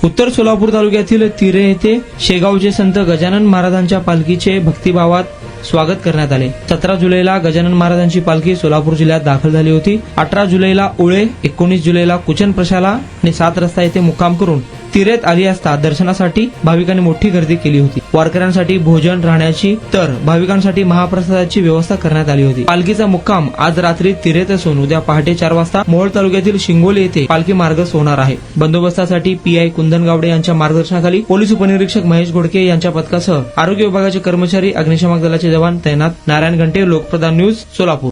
उत्तर सोलापूर तालुक्यातील तिरे येथे शेगावचे संत गजानन महाराजांच्या पालखीचे भक्तिभावात स्वागत करण्यात आले। 17 जुलैला गजानन महाराजांची पालखी सोलापूर जिल्ह्यात दाखल झाली होती। 18 जुलैला ओळे, 19 जुलैला कुचन प्रशाला आणि 7 रस्ता येथे मुक्काम करून तिरेत आली असता दर्शनासाठी भाविकांनी मोठी गर्दी केली होती। वारकऱ्यांसाठी भोजन, राहण्याची तर भाविकांसाठी महाप्रसादाची व्यवस्था करण्यात आली होती। पालखीचा मुक्काम आज रात्री तिरेत असून उद्या पहाटे 4 वाजता मोहोळ तालुक्यातील शिंगोली येथे पालखी मार्गस्थ होणार आहे। बंदोबस्तासाठी पीआय कुंदन गावडे यांच्या मार्गदर्शनाखाली पोलीस उपनिरीक्षक महेश घोडके यांच्या पथकासह आरोग्य विभागाचे कर्मचारी, अग्निशमक दलाचे जवान तैनात। नारायण घंटे, लोकप्रधान न्यूज, सोलापूर।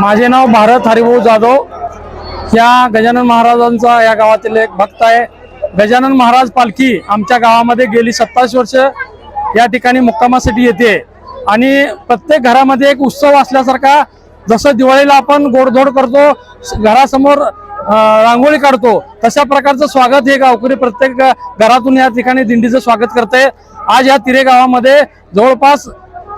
माझे नाव भारत हरिभाऊ जाधव. या गजानन महाराजांचा या गावातील एक भक्त आहे. गजानन महाराज पालखी आमच्या गावामध्ये गेली 27 वर्ष या ठिकाणी मुक्कामासाठी येते आणि प्रत्येक घरामध्ये एक उत्सव असल्यासारखा, जसं दिवाळीला आपण गोडधोड करतो, घरासमोर रांगोळी काढतो, तशा प्रकारचं स्वागत हे गावकरी प्रत्येक घरातून या ठिकाणी दिंडीचं स्वागत करते. आज या तिरे गावामध्ये जवळपास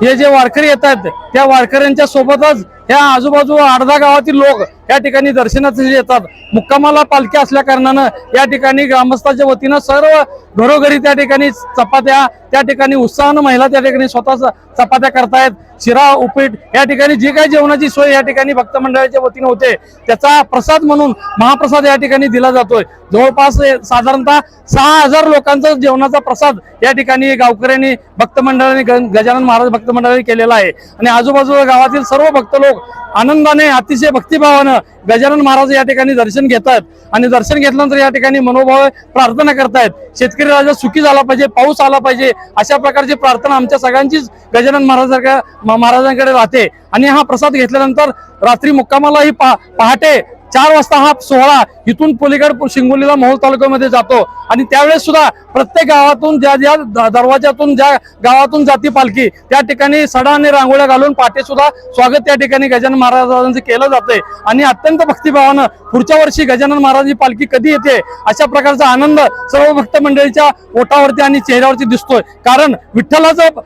हे जे वारकरी येतात त्या वारकऱ्यांच्या सोबतच ह्या आजूबाजू 8-10 गावातील लोक या ठिकाणी दर्शनासाठी येतात. मुक्कामाला पालखी असल्या कारणानं या ठिकाणी ग्रामस्थांच्या वतीनं सर्व घरोघरी त्या ठिकाणी चपात्या, त्या ठिकाणी उत्साहानं महिला त्या ठिकाणी स्वतः चपात्या करतायत. शिरा, उपीट या ठिकाणी जी काही जेवणाची सोय या ठिकाणी भक्त मंडळाच्या वतीने होते त्याचा प्रसाद म्हणून महाप्रसाद या ठिकाणी दिला जातोय. जवळपास साधारणतः 6,000 लोकांचा जेवणाचा प्रसाद या ठिकाणी गावकऱ्यांनी भक्त मंडळाने गजानन महाराज भक्त मंडळाने केलेला आहे. आणि आजूबाजूच्या गावातील सर्व भक्त लोक आनंदाने अतिशय भक्तिभावानं गजानन महाराज या ठिकाणी दर्शन घेतात. आणि दर्शन घेतल्यानंतर या ठिकाणी मनोभाव प्रार्थना करतायत. शेतकरी राजा सुखी झाला पाहिजे, पाऊस आला पाहिजे, अशा प्रकारची प्रार्थना आमच्या सगळ्यांचीच गजानन महाराजांकडे राहते. आणि हा प्रसाद घेतल्यानंतर रात्री मुक्कामालाही पहाटे 4 वाजता हा सोहळा इथून पलीकड शिंगोलीला मोहोळ तालुक्यामध्ये जातो. आणि त्यावेळेस सुद्धा प्रत्येक गावातून ज्या दरवाजातून ज्या गावातून जाती पालखी त्या ठिकाणी सडा आणि रांगोळ्या घालून पहाटे सुद्धा स्वागत त्या ठिकाणी गजानन महाराजांचं केलं जातंय. आणि अत्यंत भक्तिभावानं पुढच्या वर्षी गजानन महाराजांची पालखी कधी येते अशा प्रकारचा आनंद सर्व भक्त मंडळीच्या ओठावरती आणि चेहऱ्यावरती दिसतोय. कारण विठ्ठलाचं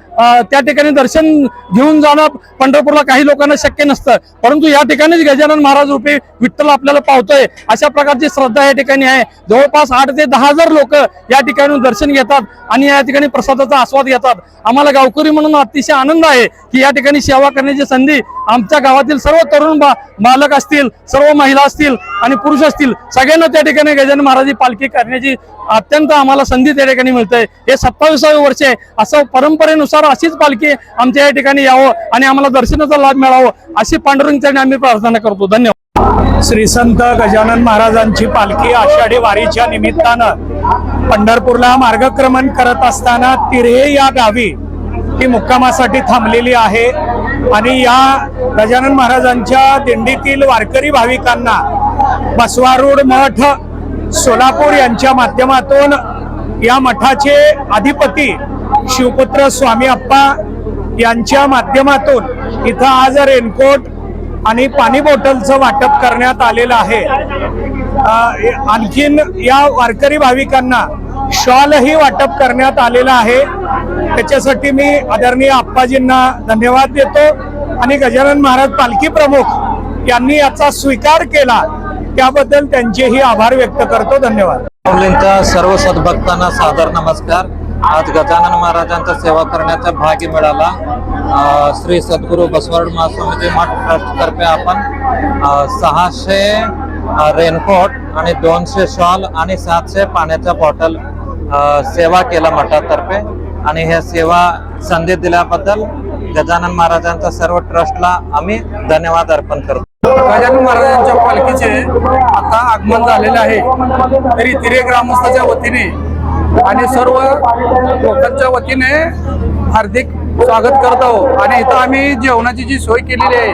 त्या ठिकाणी दर्शन घेऊन जाणं पंढरपूरला काही लोकांना शक्य नसतं, परंतु या ठिकाणीच गजानन महाराज रूपी विठ्ठल आपल्याला पावतोय अशा प्रकारची श्रद्धा या ठिकाणी आहे. जवळपास 8 ते 10,000 लोक या ठिकाणी दर्शन घेतात आणि या ठिकाणी प्रसादाचा आस्वाद घेतात. आम्हाला गावकरी म्हणून अतिशय आनंद आहे की या ठिकाणी सेवा करण्याची संधी आमच्या गावातील सर्व तरुण बालक असतील, सर्व महिला असतील आणि पुरुष असतील, सगळ्यांना त्या ठिकाणी गजानन महाराज पालखी करण्याची अत्यंत आम्हाला संधी त्या ठिकाणी मिळते. हे 27वे वर्ष आहे. असं परंपरेनुसार अशीच पालखी आमच्या या ठिकाणी यावं आणि आम्हाला दर्शनाचा लाभ मिळावा अशी पांडुरंगाची आम्ही प्रार्थना करतो. धन्यवाद. श्री संत गजानन महाराजांची पालखी आषाढी वारीच्या निमित्तानं पंढरपूरला मार्गक्रमण करत असताना तिऱ्हे या गावी ती मुक्कामासाठी थांबलेली आहे. आणि या गजानन महाराजांच्या दिंडीतील वारकरी भाविकांना बसवारूढ मठ सोलापूर यांच्या माध्यमातून या मठाचे अधिपती शिवपुत्र स्वामी अप्पा यांच्या माध्यमातून इथं आज रेनकोट आणि पाणी बॉटलचं वाटप करण्यात आलेलं आहे. आणखीन या वारकरी भाविकांना शॉलही वाटप करण्यात आलेला आहे. त्याच्यासाठी मी आदरणीय आप्पाजींना धन्यवाद देतो आणि गजानन महाराज पालखी प्रमुख यांनी याचा स्वीकार केला त्याबद्दल त्यांचेही आभार व्यक्त करतो. धन्यवाद. माऊलींच्या सर्व सद्भक्तांना सादर नमस्कार. आज गजानन महाराजांचा सेवा करण्याचा भाग्य मिळाला. श्री सद्गुरू बसवारूढ महास्वामीजी मठ ट्रस्टतर्फे आपण 600 रेनकोट आणि 200 शॉल आणि 700 पाण्याच्या बॉटल सेवा केला मठातर्फे. आणि ह्या सेवा संधी दिल्याबद्दल गजानन महाराजांचा सर्व ट्रस्टला आम्ही धन्यवाद अर्पण करतो. गजानन महाराजांच्या पालखीचे आता आगमन झालेले आहे. तरी तिरे ग्रामस्थाच्या वतीने आणि सर्व लोकांच्या वतीने हार्दिक स्वागत करत आहोत. आणि इथं आम्ही जेवणाची जी सोय केलेली आहे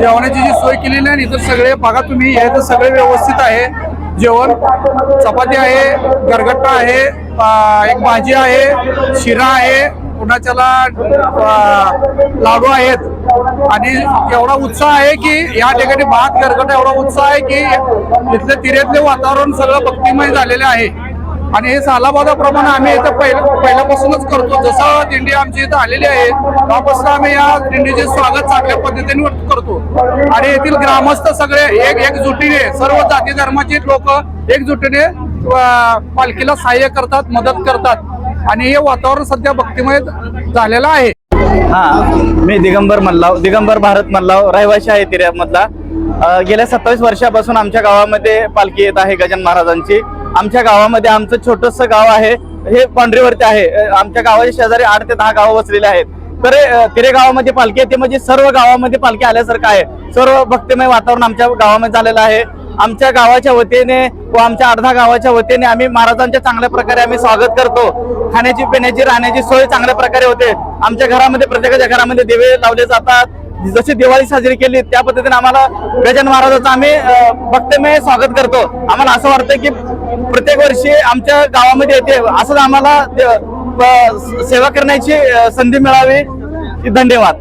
आणि इथं सगळे बघा तुम्ही हे तर सगळे व्यवस्थित आहे. जेवण चपाती आहे, गरगट्टा आहे, एक भाजी आहे, शिरा आहे, कुणाच्याला लाडू आहेत. आणि एवढा उत्साह आहे की या ठिकाणी भात गरगटा एवढा उत्साह आहे की इथले तिऱ्यातले वातावरण सगळं भक्तिमय झालेलं आहे. आणि हे सालाबादाप्रमाणे आम्ही इथं पहिल्यापासूनच करतो. जसं दिंडी आमची इथं आलेली आहे त्यापासून आम्ही या दिंडीचे स्वागत चांगल्या पद्धतीने करतो. आणि येथील ग्रामस्थ सगळे एकजुटीने सर्व जाती धर्माचे लोक एकजुटीने पालखीला सहाय्य करतात, मदत करतात. आणि हे वातावरण सध्या भक्तिमय झालेलं आहे. मी दिगंबर भारत मल्लाव रहिवासी आहे तिऱ्यामधला. गेल्या 27 वर्षापासून आमच्या गावामध्ये पालखी येत आहे गजानन महाराजांची. आमच्या गावामध्ये आमचं छोटंसं गाव आहे, हे पांढरीवरती आहे. आमच्या गावाच्या शेजारी 8 ते 10 गावं वसलेले आहेत. तर तिरे गावामध्ये पालखी येते म्हणजे सर्व गावामध्ये पालखी आल्यासारखं आहे. सर्व भक्तिमय वातावरण आमच्या गावामध्ये झालेलं आहे. आमच्या गावाच्या वतीने व आमच्या 8-10 गावाच्या वतीने आम्ही महाराजांच्या चांगल्या प्रकारे आम्ही स्वागत करतो. खाण्याची पिण्याची राहण्याची सोय चांगल्या प्रकारे होते. आमच्या घरामध्ये प्रत्येकाच्या घरामध्ये दिवे लावले जातात. जशी दिवाळी साजरी केली त्या पद्धतीने आम्हाला गजानन महाराजांचं आम्ही भक्तिमय स्वागत करतो. आम्हाला असं वाटतं की प्रत्येक वर्षी आमच्या गावामध्ये येते असं आम्हाला सेवा करण्याची संधी मिळावी. धन्यवाद.